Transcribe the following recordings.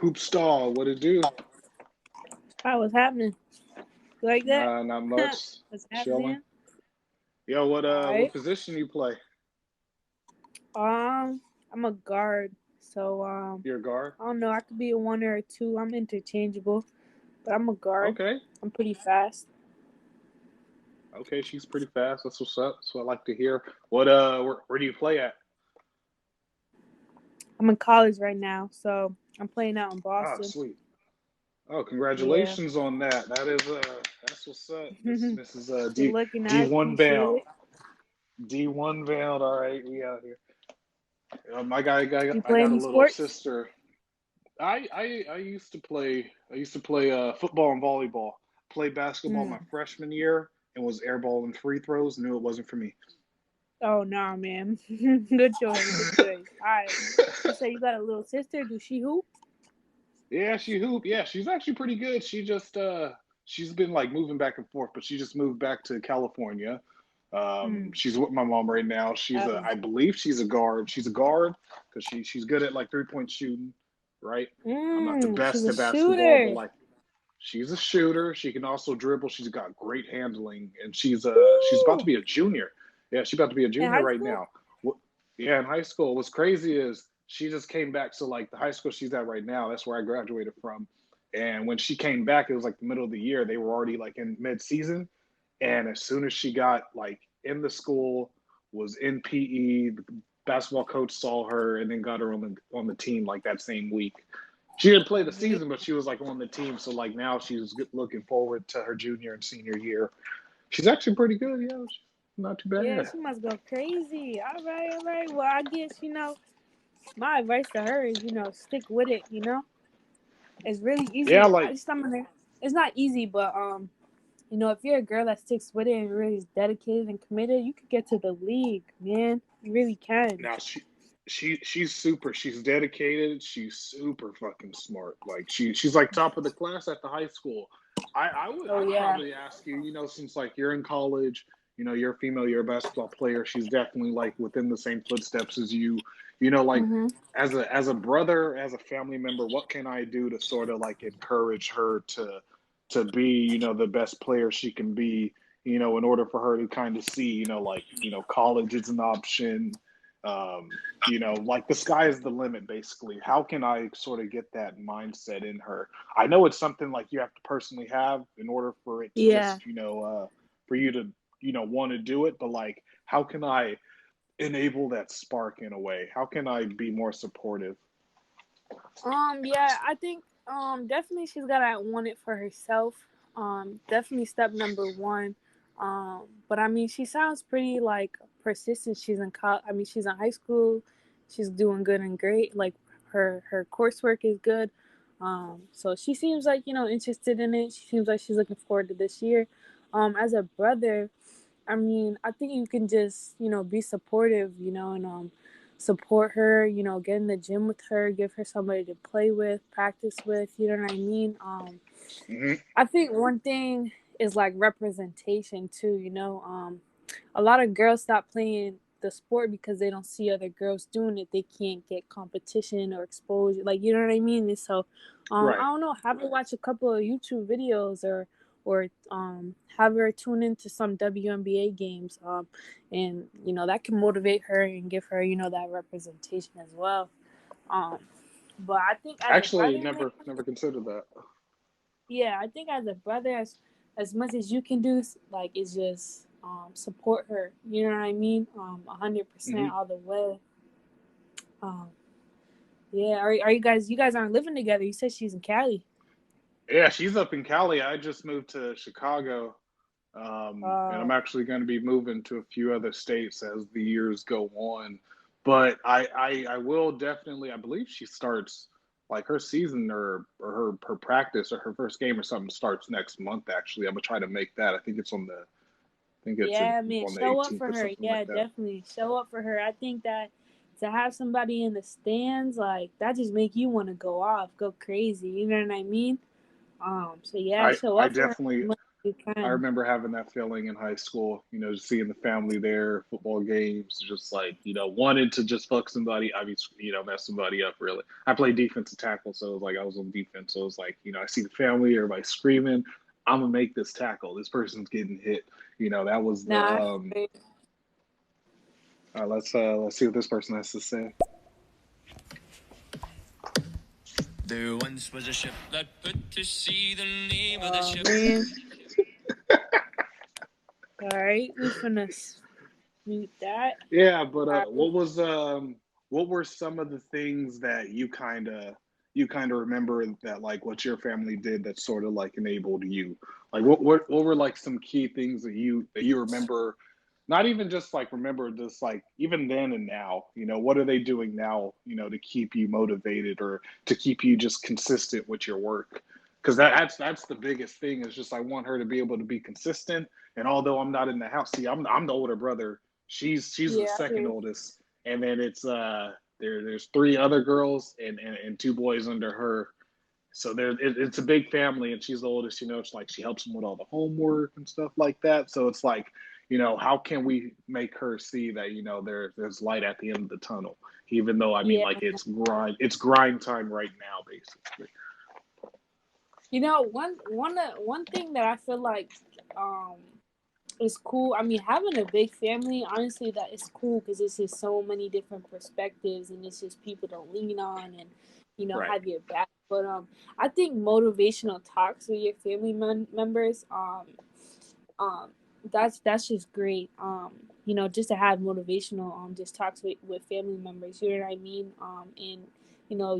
Hoop stall, what it do? Hi, what's happening? You like that? Not much. What's Chilling. happening? Yo, All what right. position you play? I'm a guard, so You're a guard. I don't know. I could be a one or a two. I'm interchangeable, but I'm a guard. Okay. I'm pretty fast. Okay, she's pretty fast. That's what's up. That's what I like to hear. Where do you play at? I'm in college right now, so I'm playing out in Ah, Boston. sweet. Oh, Yeah. congratulations on that. That's what's up. Miss Good Mrs. looking. I D1 appreciate bound. it. D1 bound. All right, we out here. My guy, You I play got a any little sports? sister. I used to play. I used to play football and volleyball. Played basketball my Hmm. freshman year and was airballing free throws. Knew it wasn't for me. Oh no, man. Good choice. Good choice. All right. You say you got a little sister. Do she hoop? Yeah, she hoop. Yeah, she's actually pretty good. She's been like moving back and forth, but she just moved back to California. Hmm. She's with my mom right now. I believe she's a guard. She's a guard because she's good at like 3-point shooting, right? I'm not the She's best a at basketball, but shooter. like she's a shooter. She can also dribble. She's got great handling, and she's about to Woo! be a junior. Yeah, she's about to be a In junior high right school? now. Yeah, in high school. What's crazy is she just came back to like the high school she's at right now. That's where I graduated from. And when she came back, it was like the middle of the year. They were already like in mid-season. And as soon as she got like in the school, was in PE, the basketball coach saw her and then got her on the team like that same week. She didn't play the Yeah. season, but she was like on the team. So like now she's looking forward to her junior and senior year. She's actually pretty good. Yeah, she's not too Yeah, bad. she must go crazy. All right, all right. Well, I guess, my advice to her is, stick with it. It's really Yeah, easy. like It's not easy, but if you're a girl that sticks with it and really is dedicated and committed, you could get to the league, man. You really can. now she's super. She's dedicated. She's super fucking smart. Like she's like top of the class at the high school. Oh I'd yeah. probably ask you, since like you're in college, you're a female, you're a basketball player. She's definitely like within the same footsteps as you. Like Mhm. as a brother, as a family member, what can I do to sort of like encourage her to be, the best player she can be, in order for her to kind of see, like, college is an option, like the sky is the limit, basically. How can I sort of get that mindset in her? I know it's something like you have to personally have in order for it to Yeah. just, for you to, want to do it. But like, how can I enable that spark in a way? How can I be more supportive? Yeah, I think definitely she's gotta want it for herself. Definitely step number one. But I mean, she sounds pretty like persistent. She's in high school. She's doing good and great. Like her coursework is good. So she seems like interested in it. She seems like she's looking forward to this year. As a brother, I mean, I think you can just, be supportive, and support her, get in the gym with her, give her somebody to play with, practice with, you know what I mean? Hmm. I think one thing is like representation too, a lot of girls stop playing the sport because they don't see other girls doing it. They can't get competition or exposure, like, you know what I mean? And so, I Right. don't know, have her watch a couple of YouTube videos or have her tune into some WNBA games, and that can motivate her and give her that representation as well. Um, but I think as a Actually, brother, man, never considered that. yeah, I think as a brother, as much as you can do, like, is just support her. You know what I mean? 100% Hmm. all the way. Um, yeah. Are you guys? You guys aren't living together. You said she's in Cali. Yeah, she's up in Cali. I just moved to Chicago. And I'm Uh, actually going to be moving to a few other states as the years go on. But I will definitely. I believe she starts like her season or her practice or her first game or something starts next month. Actually, I'm gonna try to make that. I think it's yeah, man, on the show up 18th for or her. something like Yeah, that. definitely show up for her. I think that to have somebody in the stands, like, that just make you want to go off, go crazy. You know what I mean? So yeah, I show I up for definitely her. You I can. remember having that feeling in high school, just seeing the family there, football games, just like, wanted to just fuck somebody. I mean, mess somebody up really. I played defensive tackle, so it was like I was on defense. So it was like, I see the family, everybody screaming, I'm gonna make this tackle. This person's getting hit. That was the Nah, let's see what this person has to say. There once was a ship that put to sea. The name of the ship. man. All right, we finna mute that. Yeah, but what were some of the things that you kind of remember that like what your family did that sort of like enabled you? Like what were like some key things that you remember, not even just like remember, just like even then and now, what are they doing now, to keep you motivated or to keep you just consistent with your work? Because that's the biggest thing, is just I want her to be able to be consistent. And although I'm not in the house, see, I'm the older brother. She's the Yeah, second oldest, and then it's there's three other girls and two boys under her. So it's a big family, and she's the oldest. It's like she helps them with all the homework and stuff like that. So it's like, how can we make her see that there's light at the end of the tunnel, even though I mean yeah. like it's grind time right now, basically. One thing that I feel like um is cool. I mean, having a big family, honestly, that is cool because it's just so many different perspectives, and it's just people to lean on and Right. have your back. But I think motivational talks with your family members, um, that's just great. Just to have motivational just talks with family members. You know what I mean? And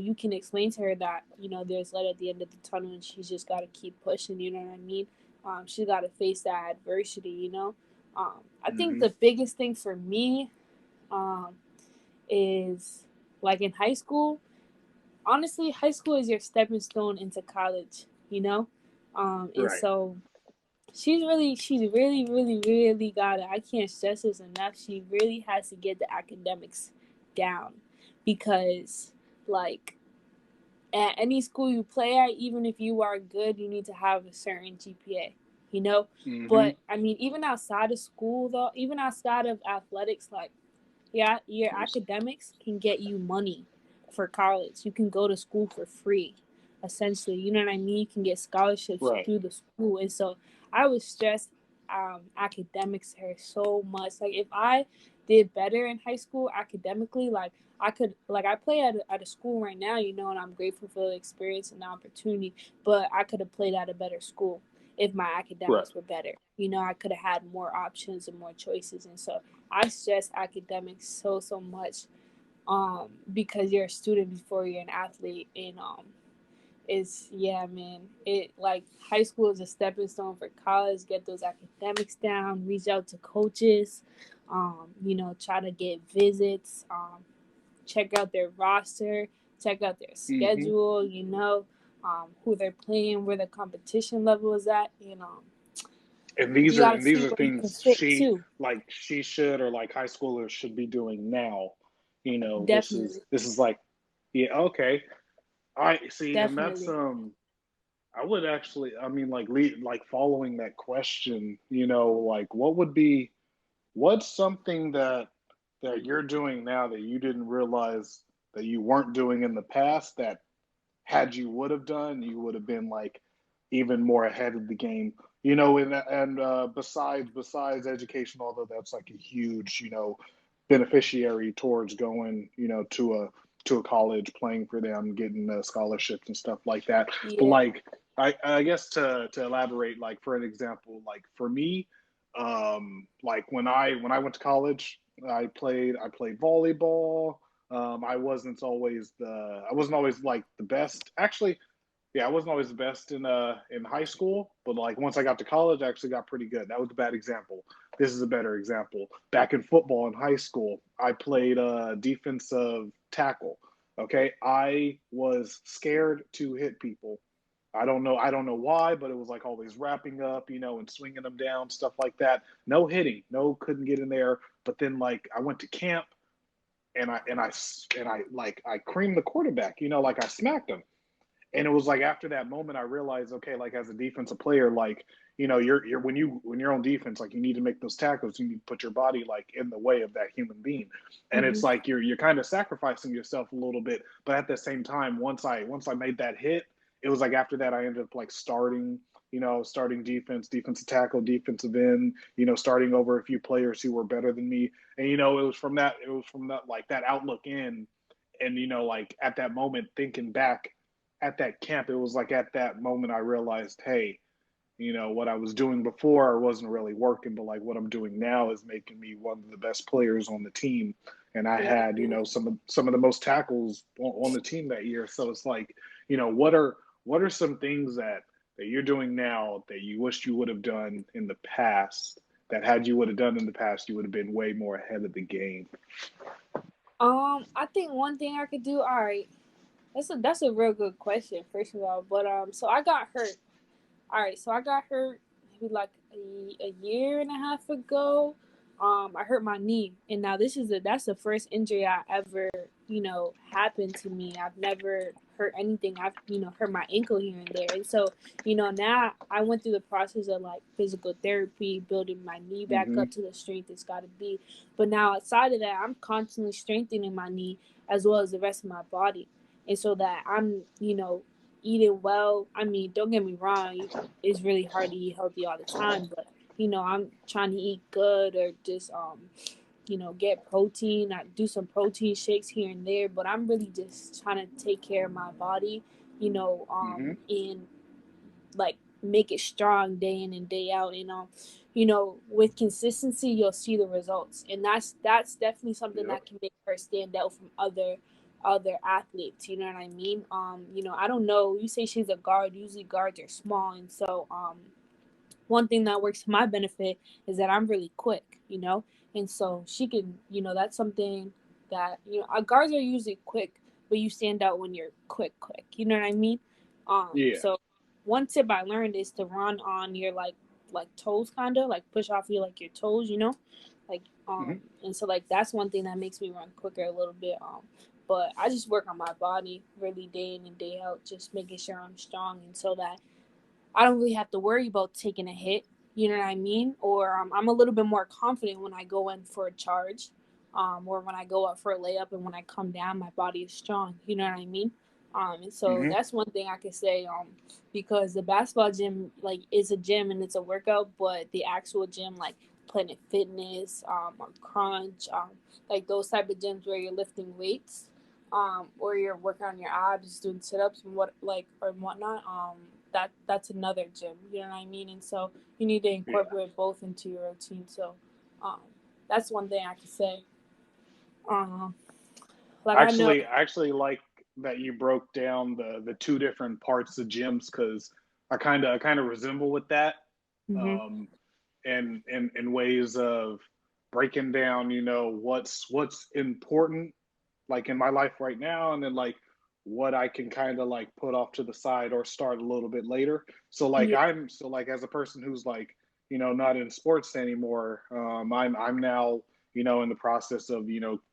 you can explain to her that there's light at the end of the tunnel, and she's just got to keep pushing. You know what I mean? She's got to face that adversity. I think Mm-hmm. the biggest thing for me um, is like in high school. Honestly, high school is your stepping stone into college. And Right. so she's really got it. I can't stress this enough. She really has to get the academics down because, like, at any school you play at, even if you are good, you need to have a certain GPA, you know? Mm-hmm. But I mean, even outside of school, though, even outside of athletics, like, yeah, your academics can get you money for college. You can go to school for free, essentially. You know what I mean? You can get scholarships Right. through the school. And so I would stress academics here so much. Like, if I did better in high school academically, like, I play at a school right now, and I'm grateful for the experience and the opportunity, but I could have played at a better school if my Right. academics were better. I could have had more options and more choices. And so I stress academics so much because you're a student before you're an athlete. And it's, yeah, man, it, like, high school is a stepping stone for college. Get those academics down, reach out to coaches, try to get visits, check out their roster, check out their Mm-hmm. schedule, who they're playing, where the competition level is at. And these You are got to and these see are where you can things fit too. she should, or like high schoolers should be doing now. This is Definitely. this is like, yeah, okay. I see, and that's Definitely. I would actually, I mean, like like following that question, like what's something that you're doing now that you didn't realize that you weren't doing in the past, that had you would have done, you would have been like even more ahead of the game. And besides education, although that's like a huge, beneficiary towards going, to a college, playing for them, getting scholarships and stuff like that. But Yeah. like, I guess to elaborate, like for an example, like for me, like when I went to college, I played volleyball. I wasn't always like the best. Actually, yeah, I wasn't always the best in high school, but like once I got to college, I actually got pretty good. That was a bad example. This is a better example. Back in football in high school, I played defensive tackle. Okay, I was scared to hit people. I don't know why, but it was like always wrapping up, and swinging them down, stuff like that. No hitting, no, couldn't get in there. But then like I went to camp, and I like I creamed the quarterback, like I smacked him. And it was like after that moment, I realized, okay, like as a defensive player, like you're when you're on defense, like you need to make those tackles, you need to put your body like in the way of that human being, and Hmm. it's like you're kind of sacrificing yourself a little bit, but at the same time, once I made that hit, it was like after that I ended up like starting defense, defensive tackle, defensive end, starting over a few players who were better than me, and it was from that like that outlook in, and like at that moment thinking back at that camp, it was like at that moment I realized, hey, what I was doing before wasn't really working, but like what I'm doing now is making me one of the best players on the team. And I Yeah. had, some of the most tackles on the team that year. So it's like, what are some things that you're doing now that you wish you would have done in the past, that had you would have done in the past, you would have been way more ahead of the game? I think one thing I could do. All right, that's a real good question. First of all, but so I got hurt. All right, so I got hurt maybe like a year and a half ago. I hurt my knee, and now that's the first injury I ever happened to me. I've never hurt anything. I've hurt my ankle here and there, and so now I went through the process of like physical therapy, building my knee back Mm-hmm. up to the strength it's got to be. But now outside of that, I'm constantly strengthening my knee as well as the rest of my body, and so that I'm eating well. I mean, don't get me wrong, it's really hard to eat healthy all the time, but I'm trying to eat good or just get protein. I do some protein shakes here and there, but I'm really just trying to take care of my body, Mm-hmm. and like make it strong day in and day out. And with consistency, you'll see the results, and that's definitely something Yep. that can make her stand out from other athletes. You know what I mean? I don't know. You say she's a guard. Usually guards are small, and so one thing that works to my benefit is that I'm really quick. And so she can, that's something that, our guards are usually quick, but you stand out when you're quick. You know what I mean? Yeah. So one tip I learned is to run on your like toes, kind of like push off your like your toes, like Mm-hmm. and so like that's one thing that makes me run quicker a little bit. But I just work on my body really day in and day out, just making sure I'm strong, and so that I don't really have to worry about taking a hit. You know what I mean? Or I'm a little bit more confident when I go in for a charge, or when I go up for a layup, and when I come down, my body is strong. You know what I mean? And so Mm-hmm. that's one thing I can say. Because the basketball gym like is a gym and it's a workout, but the actual gym like Planet Fitness, or Crunch, like those type of gyms where you're lifting weights, or you're working on your abs, doing sit ups and whatnot. That's another gym. You know what I mean? And so you need to Yeah. incorporate both into your routine. So, um, that's one thing I can say. Um, like I know. I actually like that you broke down the two different parts of gyms, because I kind of resemble with that, Hmm. um, and in ways of breaking down, what's important like in my life right now, and then like what I can kind of like put off to the side or start a little bit later. Yeah. So like as a person who's like not in sports anymore, I'm now in the process of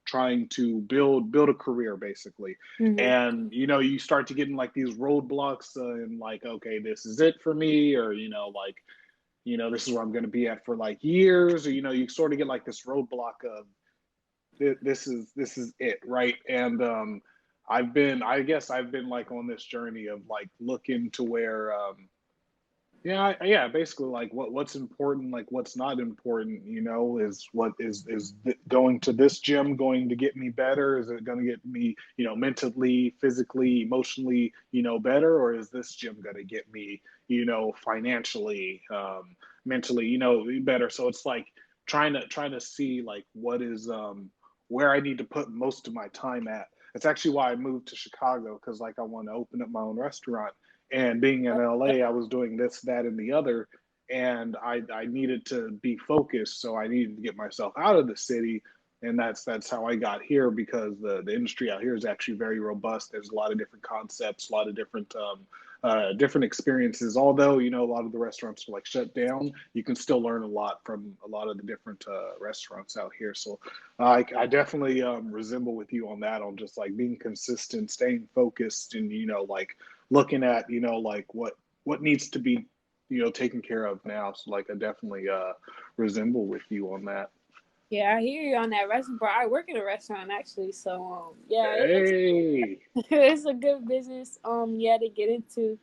trying to build a career basically, Hmm. and you start to get in like these roadblocks, and like, okay, this is it for me, or like this is where I'm going to be at for like years, or you sort of get like this roadblock of this is it, right? And I guess I've been like on this journey of like looking to where yeah, yeah, basically like what's important, like what's not important, is what is going to this gym going to get me better? Is it going to get me, mentally, physically, emotionally, better, or is this gym going to get me, financially, mentally, better? So it's like trying to see like what is where I need to put most of my time at. It's actually why I moved to Chicago, because like I want to open up my own restaurant, and being in LA, I was doing this, that, and the other, and I needed to be focused, so I needed to get myself out of the city, and that's how I got here, because the industry out here is actually very robust. There's a lot of different concepts, a lot of different experiences. Although a lot of the restaurants are like shut down, you can still learn a lot from a lot of the different restaurants out here. So I definitely resemble with you on that, on just like being consistent, staying focused, and like looking at, like what needs to be, taken care of now. So like I definitely resemble with you on that. Yeah, I hear you on that restaurant. Bro, I work in a restaurant actually, so yeah, it's Hey, it's a good business. Yeah, to get into,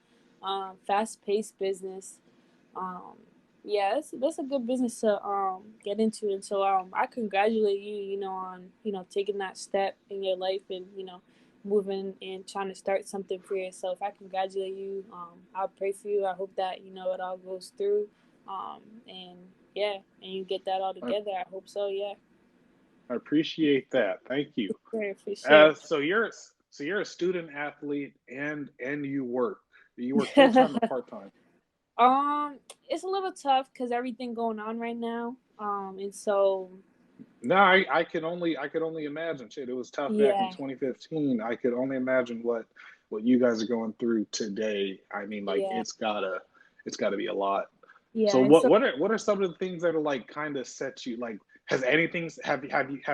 fast paced business. Um, yeah, that's a good business to get into, and so I congratulate you, on taking that step in your life and moving and trying to start something for yourself. I congratulate you. I'll pray for you. I hope that it all goes through. And yeah, and you get that all I, together. I hope so. Yeah, I appreciate that. Thank you. for sure. So you're a student athlete and you work. Do you work full time or part time? It's a little tough because everything going on right now. And so No, I could only imagine. Shit, it was tough back in yeah, 2015. I could only imagine what you guys are going through today. I mean, like yeah, it's gotta be a lot. yeah, So and what so what are what are some of the things that are like kind of set you like has anything have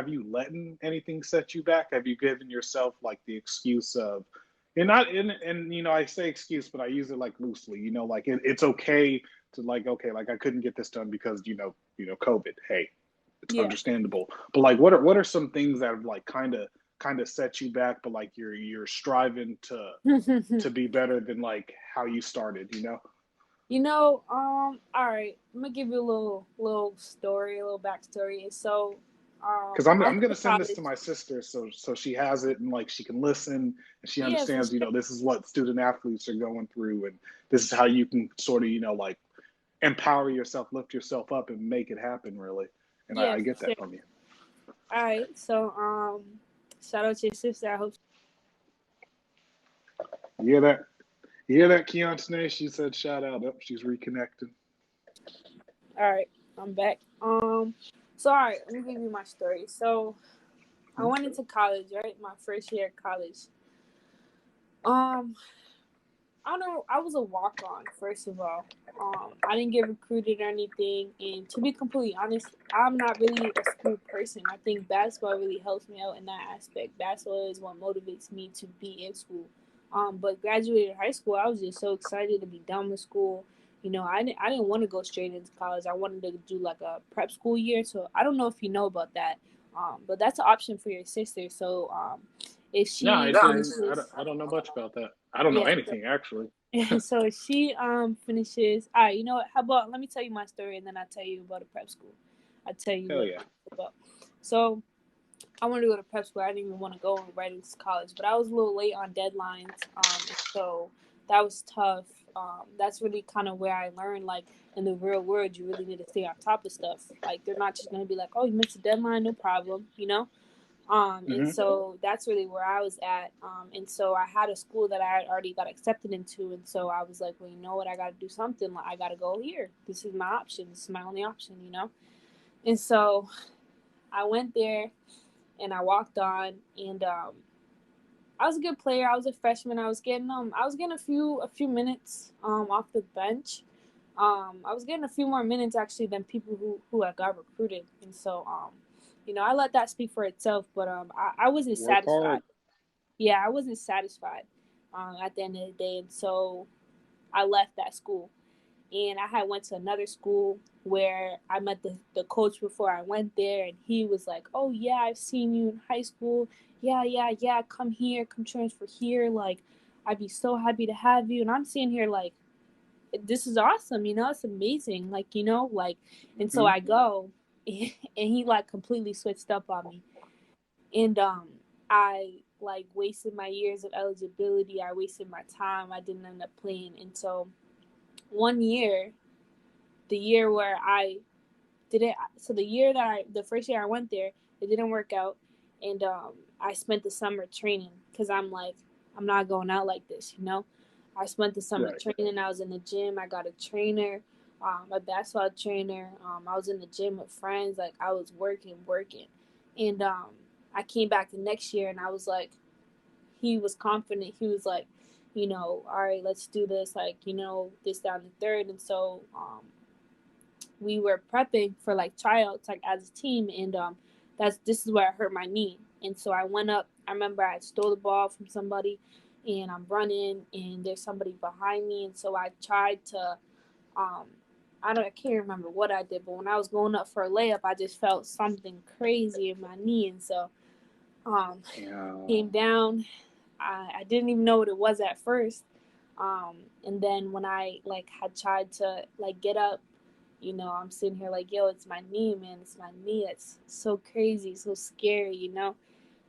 you let anything set you back? Have you given yourself like the excuse of and not and I say excuse, but I use it like loosely, like it's okay to like okay, like I couldn't get this done because COVID. Hey, it's yeah. understandable. But like what are some things that have like kind of set you back, but like you're striving to be better than like how you started? All right. I'm gonna give you a little story, a little backstory. So, Because I'm I went I'm gonna to send this to college. my sister so she has it and like she can listen and she Yeah, for understands, sure. this is what student athletes are going through and this is how you can sort of, like empower yourself, lift yourself up and make it happen really. And I, Yeah, I for get that sure. from you. All right. So, shout out to your sister. I hope. You hear that? You hear that, Keontae? She said shout out. Up, she's reconnecting. All right, I'm back. So all right, let me give you my story. So, I went Okay. into college, right? My first year of college. Um, I don't know. I was a walk on, first of all. I didn't get recruited or anything. And to be completely honest, I'm not really a school person. I think basketball really helps me out in that aspect. Basketball is what motivates me to be in school. But graduating high school, I was just so excited to be done with school. I didn't want to go straight into college. I wanted to do like a prep school year. So I don't know if you know about that. But that's an option for your sister. So if No, she I didn't. finishes, I don't know much about that. I don't know yeah. anything actually. So she finishes. All right, you know what? How about let me tell you my story and then I'll tell you about the prep school. I'll tell you Hell what yeah. it's about. So I wanted to go to prep school. I didn't even want to go right into college, but I was a little late on deadlines. And so that was tough. That's really kind of where I learned, like in the real world, you really need to stay on top of stuff. Like they're not just gonna be like, "Oh, you missed a deadline, no problem." And Hmm. so that's really where I was at. And so I had a school that I had already got accepted into. And so I was like, well, you know what? I got to do something. Like, I got to go here. This is my option. This is my only option. And so I went there and I walked on and I was a good player. I was a freshman. I was getting a few minutes off the bench. I was getting a few more minutes actually than people who had got recruited. And so I let that speak for itself, but I wasn't Work satisfied. hard. Yeah, I wasn't satisfied at the end of the day, and so I left that school, and I had went to another school where I met the coach before I went there, and he was like, "Oh yeah, I've seen you in high school. Yeah, yeah, yeah. Come here, come transfer here. Like, I'd be so happy to have you." And I'm sitting here like, "This is awesome. It's amazing. Like." And so Hmm. I go, and he like completely switched up on me, and I like wasted my years of eligibility. I wasted my time. I didn't end up playing. And so one year, the year where I didn't, so the first year I went there, it didn't work out, and I spent the summer training because I'm like, I'm not going out like this. I spent the summer Right. training. I was in the gym. I got a trainer, a basketball trainer. I was in the gym with friends. Like I was working, and I came back the next year and I was like, he was confident. He was like, all right, let's do this. Like, this down the third. And so we were prepping for like tryouts, like as a team. And this is where I hurt my knee. And so I went up. I remember I stole the ball from somebody, and I'm running and there's somebody behind me, and so I tried to um I can't remember what I did, but when I was going up for a layup, I just felt something crazy in my knee, and so um Yeah. came down. I didn't even know what it was at first. And then when I like had tried to like get up, I'm sitting here like, yo, it's my knee, man. It's my knee. It's so crazy, so scary.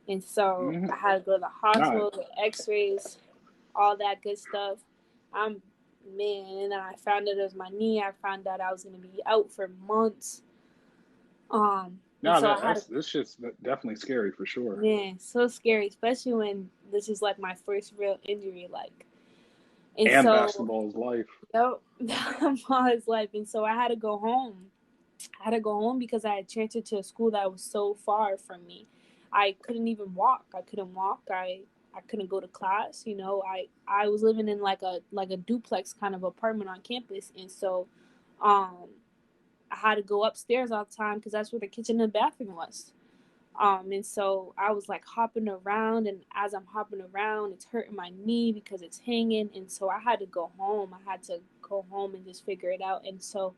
And so Mhm. I had to go to the Nah, hospital, get x-rays, all that good stuff. I'm Man, and then I found out it was my knee. I found out I was gonna be out for months. And nah, so I that had to, that's this shit's definitely scary for sure. man, so scary, especially when this is like my first real injury, like. And And so, basketball is life. yep, all his life. And so I had to go home. I had to go home because I had transferred to a school that was so far from me. I couldn't even walk. I couldn't walk. I couldn't go to class. I was living in like a duplex kind of apartment on campus, and so um I had to go upstairs all the time because that's where the kitchen and bathroom was. And so I was like hopping around, and as I'm hopping around, it's hurting my knee because it's hanging. And so I had to go home. I had to go home and just figure it out. And so,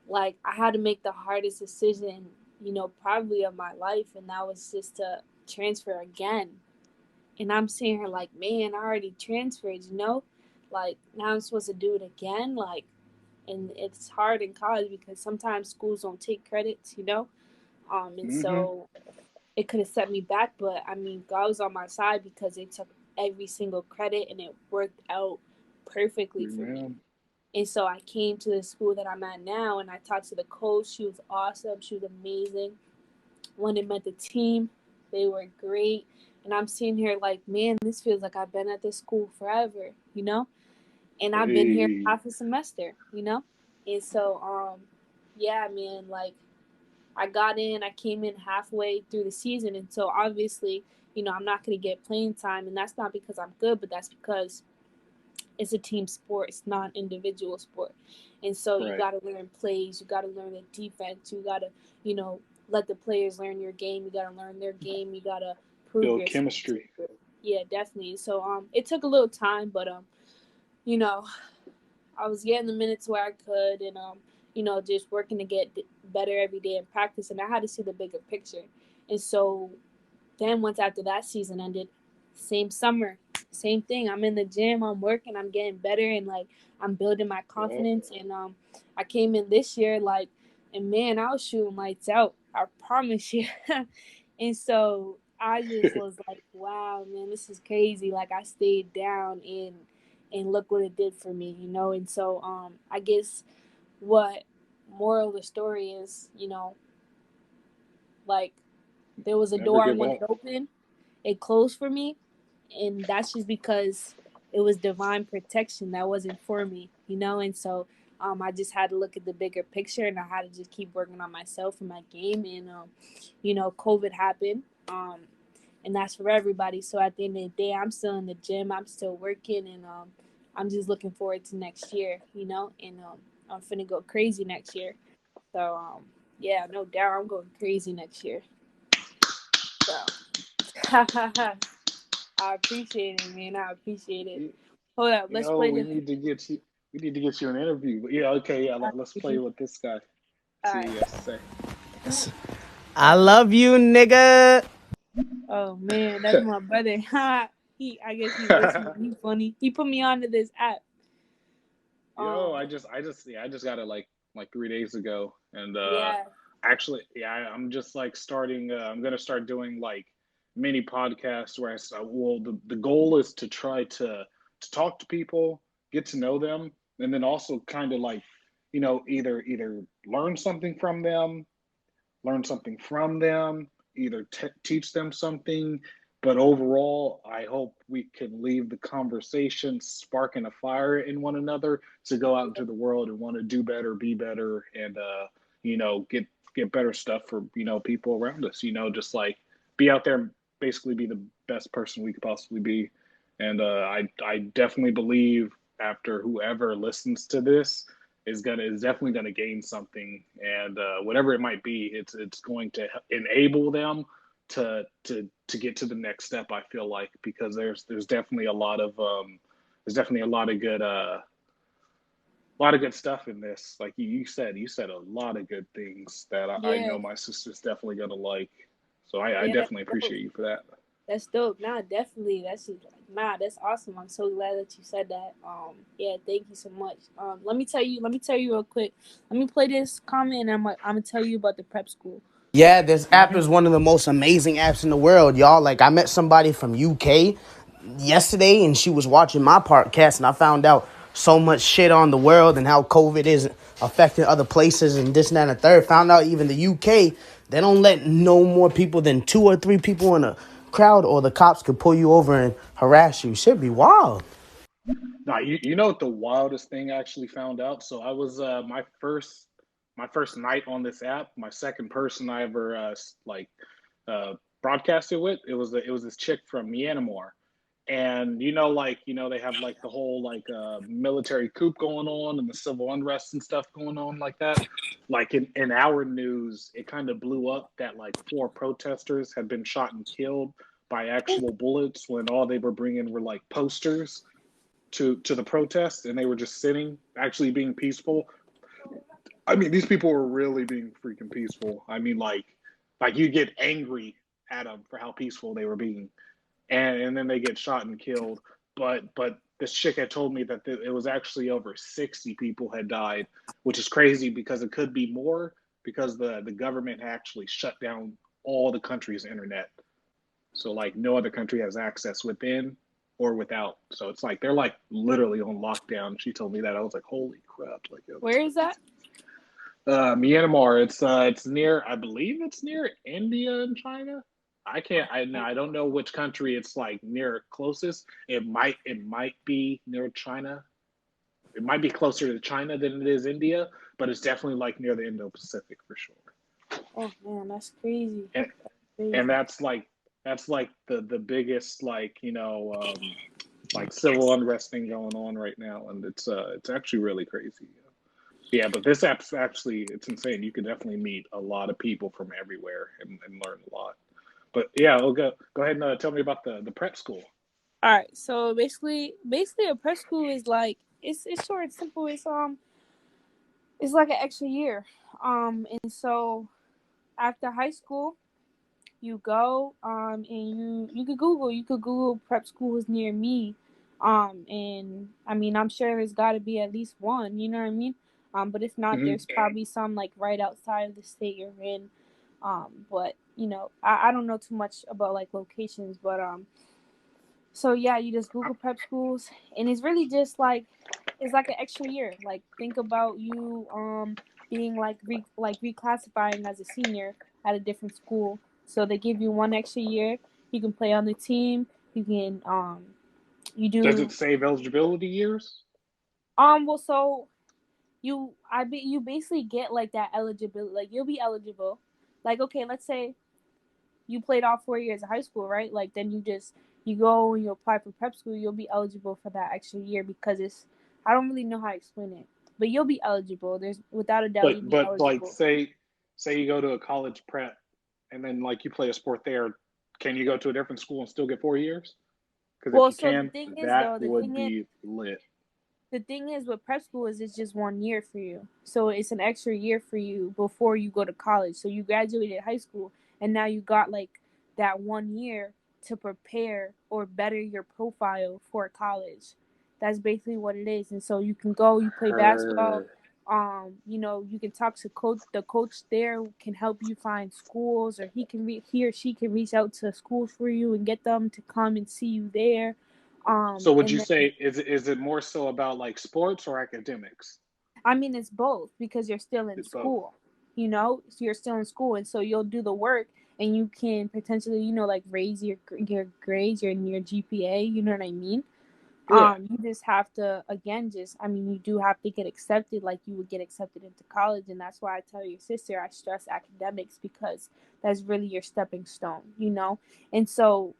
like, I had to make the hardest decision, probably of my life. And that was just to transfer again. And I'm sitting here like, man, I already transferred. Like, now I'm supposed to do it again. Like, and it's hard in college because sometimes schools don't take credits. And Mm-hmm. so it could have set me back, but I mean, God was on my side because they took every single credit and it worked out perfectly for me. Man. And so I came to the school that I'm at now, and I talked to the coach. She was awesome. She was amazing. When it met the team, they were great. And I'm sitting here like, man, this feels like I've been at this school forever. And I've been here Hey. half a semester. And so, yeah, man, like I got in, I came in halfway through the season, and so obviously, I'm not going to get playing time, and that's not because I'm good, but that's because it's a team sport. It's not an individual sport, and so you Right. got to learn plays, you got to learn the defense, you got to, let the players learn your game. You got to learn their game. You got to prove Build yourself. chemistry. Yeah, definitely. So it took a little time, but you know, I was getting the minutes where I could, and just working to get better every day in practice. And I had to see the bigger picture. And so then once after that season ended, same summer, same thing. I'm in the gym, I'm working, I'm getting better, and like I'm building my Yep. confidence. And I came in this year like, and man, I was shooting lights out. I promise you. And so I just was like, wow, man, this is crazy. Like I stayed down and look what it did for me. And so I guess what moral of the story is, like there was a Never door I give wanted up. open, it closed for me, and that's just because it was divine protection that wasn't for me. And so I just had to look at the bigger picture, and I had to just keep working on myself and my game. And COVID happened, and that's for everybody. So at the end of the day, I'm still in the gym, I'm still working, and I'm just looking forward to next year. And I'm finna go crazy next year. So yeah, no doubt, I'm going crazy next year. So I appreciate it, man. I appreciate it. You, Hold up, you let's know, play we this. need to get you. We need to get you an interview. But yeah, okay, yeah. Let's play with this guy. All See what right. he has to say. I love you, nigga. Oh man, that's my brother. I guess he's listening. He's funny. He put me onto this app. Yo, Um, yeah, I just got it like 3 days ago, and yeah. actually, yeah, I'm just like starting. I'm gonna start doing like mini podcasts where well, the goal is to try to talk to people, get to know them, and then also kind of like, either learn something from them, either teach them something. But overall, I hope we can leave the conversation sparking a fire in one another to go out into the world and want to do better, be better, and get better stuff for people around us. Just like be out there, basically be the best person we could possibly be. And I definitely believe after whoever listens to this is definitely gonna gain something, and whatever it might be, it's going to enable them to get to the next step. I feel like because there's definitely a lot of there's definitely a lot of good stuff in this. Like you said a lot of good things that I Yeah, know my sister's definitely gonna like. So I yeah, that's definitely dope. appreciate you for that. That's dope. Nah, definitely. That's awesome. I'm so glad that you said that. Yeah, thank you so much. Let me tell you real quick. Let me play this comment and I'm gonna tell you about the prep school. Yeah, this app Hmm. is one of the most amazing apps in the world, y'all. Like, I met somebody from UK yesterday, and she was watching my podcast, and I found out so much shit on the world and how COVID is affecting other places and this and that and the third. Found out even the UK, they don't let no more people than 2 or 3 people in a crowd, or the cops could pull you over and harass you. Shit be wild. Now you know what the wildest thing I actually found out? So I was my first night on this app. My second person I ever like broadcasted with. It was this chick from Myanmar, and they have like the whole like military coup going on and the civil unrest and stuff going on like that. Like in our news, it kind of blew up that like 4 protesters had been shot and killed by actual bullets when all they were bringing were like posters to the protest, and they were just sitting, actually being peaceful. I mean, these people were really being freaking peaceful. I mean, like you get angry at them for how peaceful they were being, and then they get shot and killed. But this chick had told me that it was actually over 60 people had died, which is crazy because it could be more because the government actually shut down all the country's internet. So like no other country has access within or without. So it's like they're like literally on lockdown. She told me that. I was like, holy crap! Like, yo, that's Where is crazy. that? Myanmar. It's near. I believe it's near India and China. I can't. I don't know which country it's like near closest. It might be near China. It might be closer to China than it is India, but it's definitely like near the Indo-Pacific for sure. Oh man, that's crazy. And and Crazy. that's like the biggest like like civil unrest thing going on right now, and it's actually really crazy. Yeah, but this app's actually it's insane. You can definitely meet a lot of people from everywhere and learn a lot. But yeah, we'll go ahead and tell me about the prep school. All right. So basically a prep school is like it's short and simple. It's like an extra year. And so after high school, you go and you could Google prep schools near me. And I mean, I'm sure there's got to be at least one, you know what I mean? But if not, Hmm. there's probably some like right outside of the state you're in. But I don't know too much about like locations, but so yeah, you just Google prep schools, and it's really just like it's like an extra year. Like think about you being like reclassifying as a senior at a different school. So they give you one extra year. You can play on the team. You can you Does it do save eligibility years? well so you basically get like that eligibility. Like you'll be eligible. Like okay, let's say you played all 4 years of high school, right? Like then you go and you apply for prep school, you'll be eligible for that extra year because it's I don't really know how to explain it, but you'll be eligible. There's without a doubt But you'll be but like eligible. say you go to a college prep and then like you play a sport there, can you go to a different school and still get 4 years? Because if Well, you so can, that would be lit. the thing is with prep school is it's just 1 year for you, so it's an extra year for you before you go to college. So you graduated high school and now you got like that 1 year to prepare or better your profile for college. That's basically what it is. And so you can go, you play basketball. Her. You can talk to coach. The coach there can help you find schools, or he or she can reach out to schools for you and get them to come and see you there. So would And you then say is it more so about like sports or academics? I mean, it's both because you're still in It's both. school, so you're still in school, and so you'll do the work, and you can potentially, like raise your grades, your GPA. You know what I mean? Yeah. You just have to again, I mean, you do have to get accepted, like you would get accepted into college, and that's why I tell your sister I stress academics because that's really your stepping stone. And so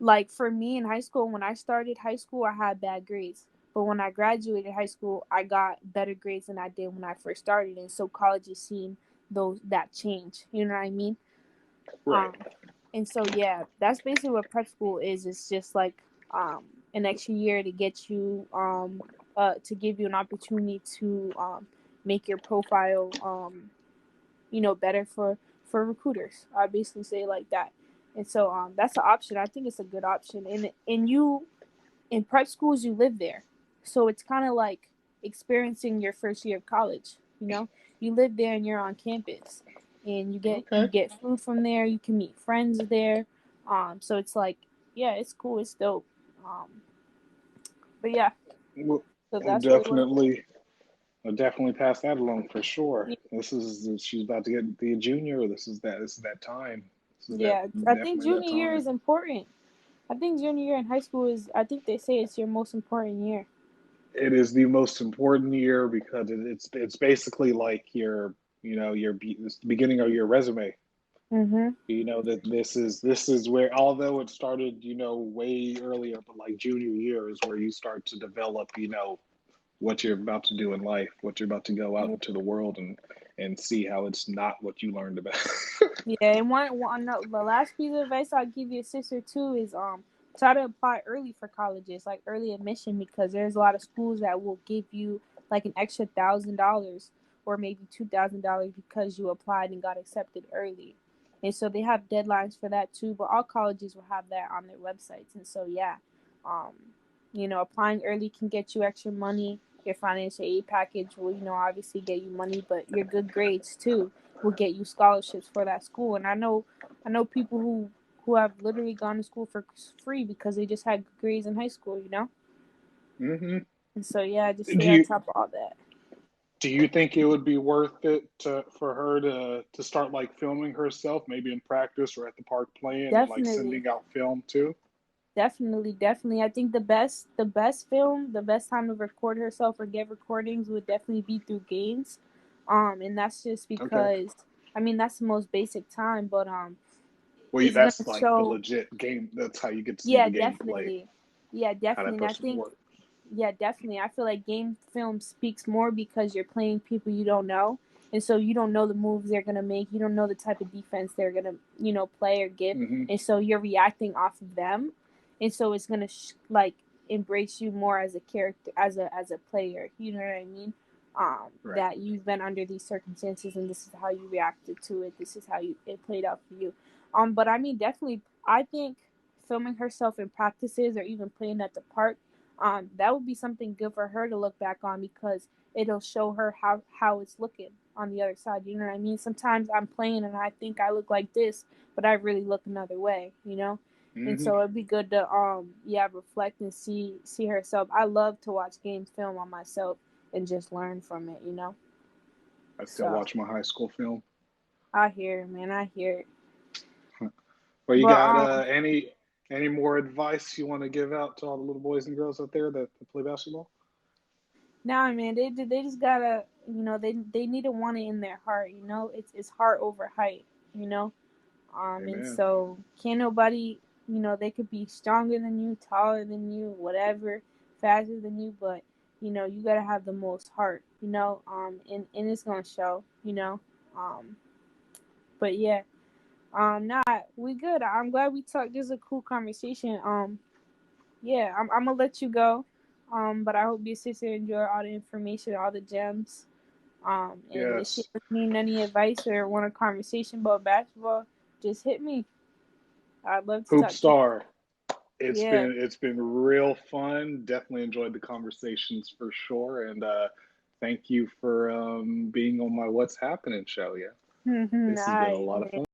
like for me in high school, when I started high school, I had bad grades. But when I graduated high school, I got better grades than I did when I first started. And so college has seen that change. You know what I mean? Right. Um, And so yeah, that's basically what prep school is. It's just like an extra year to get you to give you an opportunity to make your profile better for recruiters. I basically say it like that. And so that's an option. I think it's a good option. And you in prep schools you live there. So it's kind of like experiencing your first year of college, you know? You live there and you're on campus and you Okay. get food from there, you can meet friends there. So it's like, yeah, it's cool, it's dope. But yeah, Well, so I'll that's really what it definitely, I'll definitely pass that along for sure. is. She's about to get the junior. This is that time. This is that Yeah, I think definitely that junior year time. is important. I think junior year in high school is, I think they say it's your most important year. It is the most important year because it's basically like it's the beginning of your resume. Mm-hmm. You know that this is where, although it started way earlier, but like junior year is where you start to develop what you're about to do in life, what you're about to go out into the world and see how it's not what you learned about. Yeah, and no, the last piece of advice I'll give your sister too is try to apply early for colleges, like early admission, because there's a lot of schools that will give you like an extra $1,000 or maybe $2,000 because you applied and got accepted early. And so they have deadlines for that too, but all colleges will have that on their websites. And so yeah, um, applying early can get you extra money. Your financial aid package will, obviously get you money, but your good grades too will get you scholarships for that school. And I know people who have literally gone to school for free because they just had good grades in high school. hmm And so yeah, just Do stay on you top of all that. do you think it would be worth it for her to start like filming herself, maybe in practice or at the park playing, and like Definitely. sending out film too? Definitely. I think the best time to record herself or get recordings would definitely be through games. And that's just Okay. because I mean that's the most basic time, but Well, it's that's gonna like the show. legit game. That's how you get to see Yeah, the game play, definitely. Yeah, how that definitely. And I person think works. Yeah, definitely. I feel like game film speaks more because you're playing people you don't know. And so you don't know the moves they're going to make. You don't know the type of defense they're going to, play or give. Hmm. And so you're reacting off of them. And so it's going to like embrace you more as a character, as a player. You know what I mean? Right. That you've been under these circumstances and this is how you reacted to it. This is how it played out for you. But I mean, definitely, I think filming herself in practices or even playing at the park, that would be something good for her to look back on because it'll show her how it's looking on the other side. You know what I mean? Sometimes I'm playing and I think I look like this, but I really look another way. And Hmm. so it'd be good to reflect and see herself. I love to watch games film on myself and just learn from it. I still So watch my high school film. I hear it, man. I hear it. Well, you But got any more advice you want to give out to all the little boys and girls out there that play basketball? nah, man, they just gotta, they need to want it in their heart. It's heart over height, you know. And Amen. so can't nobody, they could be stronger than you, taller than you, whatever, faster than you, but you gotta have the most heart. And it's gonna show. Um, but yeah, nah, we good. I'm glad we talked. This is a cool conversation. Yeah, I'm gonna let you go. But I hope your sister enjoyed all the information, all the gems. And if she Yes. ever need any advice or want a conversation about basketball, just hit me. I'd love to Hoop talk to you. Star. Yeah. It's been real fun. Definitely enjoyed the conversations for sure. And thank you for being on my What's Happening show. Yeah. All This has been a right, lot of man. fun.